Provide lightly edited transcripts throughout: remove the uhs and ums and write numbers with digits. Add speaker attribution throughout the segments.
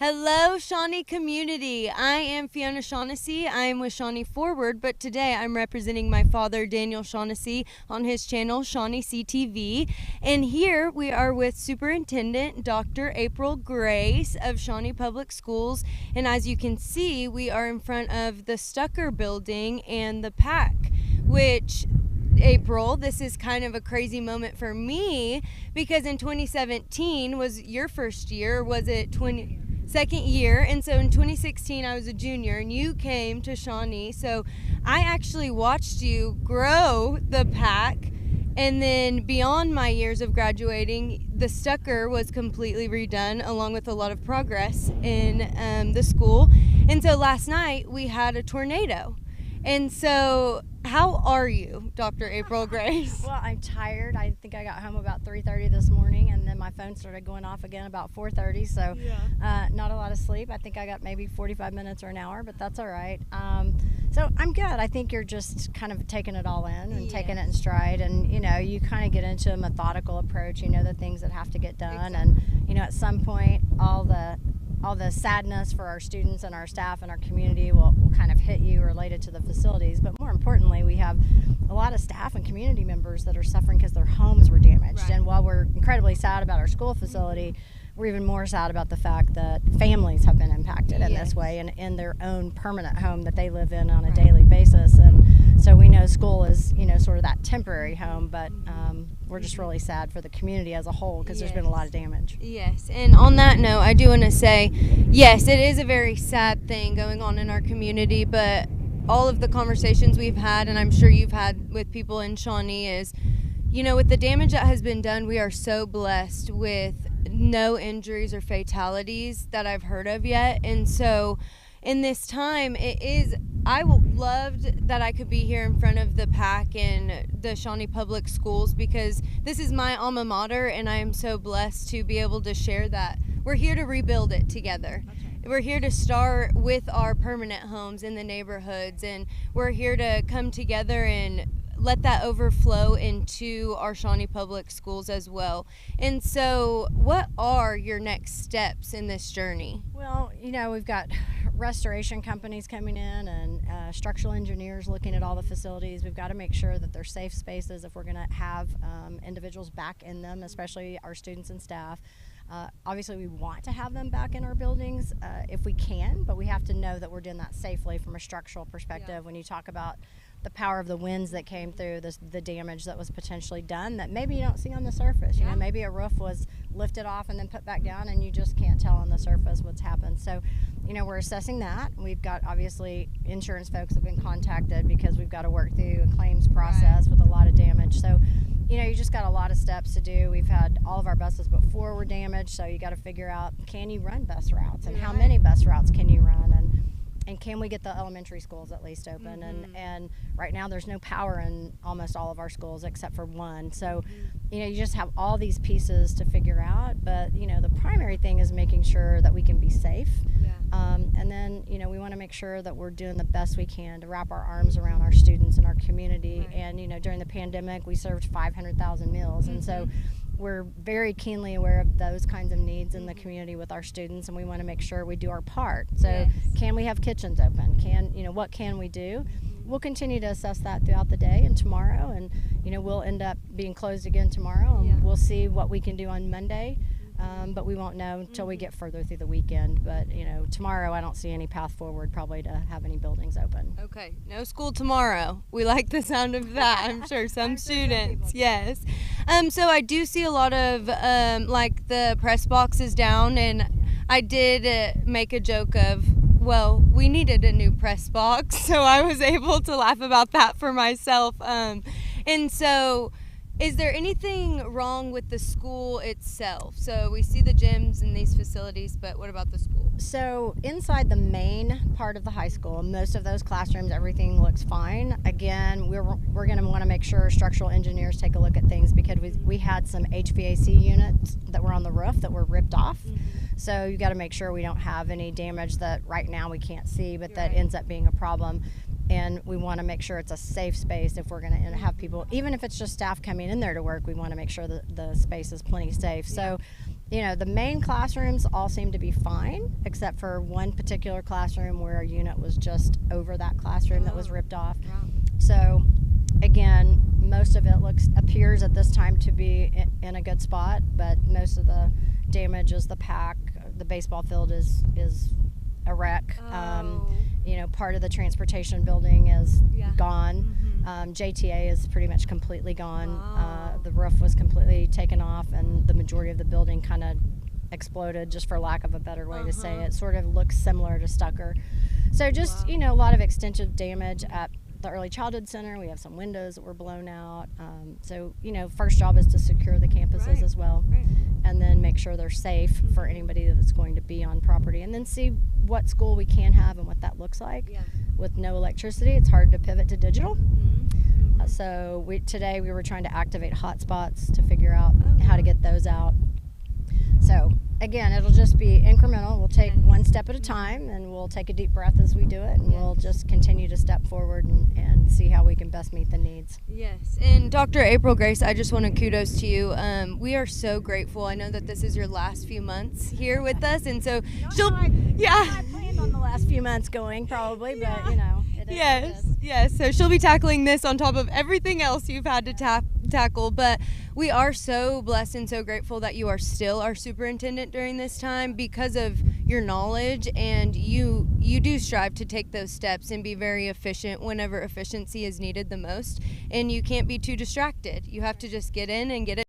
Speaker 1: Hello, Shawnee community. I am Fhiona Shaughnessy. I am with Shawnee Forward, but today I'm representing my father, Daniel Shaughnessy, on his channel, Shawnee CTV. And here we are with Superintendent Dr. April Grace of Shawnee Public Schools. And as you can see, we are in front of the Stucker building and the PAC, which April, this is kind of a crazy moment for me because in 2017 was your first year, was it second year, and so in 2016 I was a junior and you came to Shawnee, so I actually watched you grow the PAC, and then beyond my years of graduating, the Stucker was completely redone along with a lot of progress in the school. And so last night we had a tornado. And so how are you, Dr. April Grace?
Speaker 2: Well, I'm tired. I think I got home about 3:30 this morning, and then my phone started going off again about 4:30, so not a lot of sleep. I think I got maybe 45 minutes or an hour, but that's all right. So I'm good. I think you're just kind of taking it all in and taking it in stride, and you kind of get into a methodical approach, the things that have to get done.
Speaker 1: Exactly.
Speaker 2: And at some point all the sadness for our students and our staff and our community will kind of hit you related to the facilities. But more importantly, we have a lot of staff and community members that are suffering because their homes were damaged.
Speaker 1: Right.
Speaker 2: And while we're incredibly sad about our school facility, we're even more sad about the fact that families have been impacted in this way and in their own permanent home that they live in on a daily basis. And so we know school is, sort of that temporary home, but we're just really sad for the community as a whole because there's been a lot of damage.
Speaker 1: Yes, and on that note, I do want to say, yes, it is a very sad thing going on in our community, but all of the conversations we've had, and I'm sure you've had with people in Shawnee, is, with the damage that has been done, we are so blessed with no injuries or fatalities that I've heard of yet. And so in this time, I loved that I could be here in front of the PAC and the Shawnee Public Schools because this is my alma mater, and I am so blessed to be able to share that. We're here to rebuild it together. Okay. We're here to start with our permanent homes in the neighborhoods, and we're here to come together and let that overflow into our Shawnee Public Schools as well. And so what are your next steps in this journey?
Speaker 2: Well, we've got restoration companies coming in and structural engineers looking at all the facilities. We've got to make sure that they're safe spaces if we're going to have individuals back in them, especially our students and staff. Obviously, we want to have them back in our buildings if we can, but we have to know that we're doing that safely from a structural perspective. When you talk about the power of the winds that came through, the damage that was potentially done that maybe you don't see on the surface. Maybe a roof was lifted off and then put back down and you just can't tell on the surface what's happened. So, we're assessing that. We've got, obviously, insurance folks have been contacted because we've got to work through a claims process with a lot of damage. So, you just got a lot of steps to do. We've had all of our buses before were damaged, so you got to figure out, can you run bus routes and how many bus routes can you run, and can we get the elementary schools at least open? And right now there's no power in almost all of our schools except for one. So, you just have all these pieces to figure out. But, the primary thing is making sure that we can be safe. And then, we want to make sure that we're doing the best we can to wrap our arms around our students and our community. And, during the pandemic, we served 500,000 meals. And so we're very keenly aware of those kinds of needs in the community with our students, and we want to make sure we do our part. So can we have kitchens open? What can we do? We'll continue to assess that throughout the day and tomorrow, and we'll end up being closed again tomorrow, and we'll see what we can do on Monday. But we won't know until we get further through the weekend. But, tomorrow I don't see any path forward probably to have any buildings open.
Speaker 1: Okay, no school tomorrow. We like the sound of that. I'm sure some students, yes. So I do see a lot of, like the press boxes down, and I did make a joke of, well, we needed a new press box, so I was able to laugh about that for myself. And so, is there anything wrong with the school itself? So we see the gyms and these facilities, but what about the school?
Speaker 2: So inside the main part of the high school, most of those classrooms, everything looks fine. Again, we're going to want to make sure structural engineers take a look at things because we had some HVAC units that were on the roof that were ripped off. So you got to make sure we don't have any damage that right now we can't see, but that ends up being a problem. And we want to make sure it's a safe space if we're going to have people, even if it's just staff coming in there to work, we want to make sure that the space is plenty safe. So The main classrooms all seem to be fine, except for one particular classroom where a unit was just over that classroom that was ripped off.
Speaker 1: Wow.
Speaker 2: So, again, most of it appears at this time to be in a good spot, but most of the damage is the pack. The baseball field is a wreck.
Speaker 1: Oh.
Speaker 2: Part of the transportation building is gone.
Speaker 1: Mm-hmm.
Speaker 2: JTA is pretty much completely gone.
Speaker 1: Wow.
Speaker 2: The roof was completely taken off, and the majority of the building kind of exploded, just for lack of a better way to say it. Sort of looks similar to Stucker. So just, a lot of extensive damage at the early childhood center. We have some windows that were blown out. So, first job is to secure the campuses as well.
Speaker 1: Right.
Speaker 2: And then make sure they're safe for anybody that's going to be on property, and then see what school we can have and what that looks like.
Speaker 1: Yeah.
Speaker 2: With no electricity, it's hard to pivot to digital.
Speaker 1: Mm-hmm.
Speaker 2: So today we were trying to activate hotspots to figure out how to get those out. So again, it'll just be incremental. We'll take one step at a time, and we'll take a deep breath as we do it, and we'll just continue to step forward and see how we can best meet the needs.
Speaker 1: Yes, and Dr. April Grace, I just want to kudos to you. We are so grateful. I know that this is your last few months here with us, and so
Speaker 2: I planned on the last few months going probably, but it is.
Speaker 1: Yes. So she'll be tackling this on top of everything else you've had to tackle. But we are so blessed and so grateful that you are still our superintendent during this time because of your knowledge, and you do strive to take those steps and be very efficient whenever efficiency is needed the most. And you can't be too distracted. You have to just get in and get it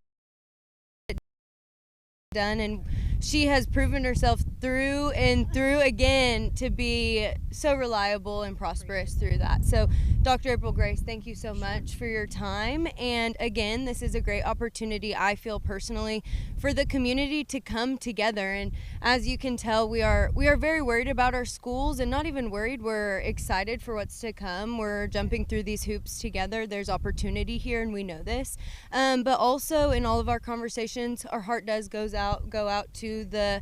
Speaker 1: done, and she has proven herself through and through again to be so reliable and prosperous through that. So Dr. April Grace, thank you so much for your time, and again, this is a great opportunity, I feel personally, for the community to come together. And as you can tell, we are very worried about our schools, and not even worried, we're excited for what's to come. We're jumping through these hoops together. There's opportunity here, and we know this, but also in all of our conversations, our heart does go out to the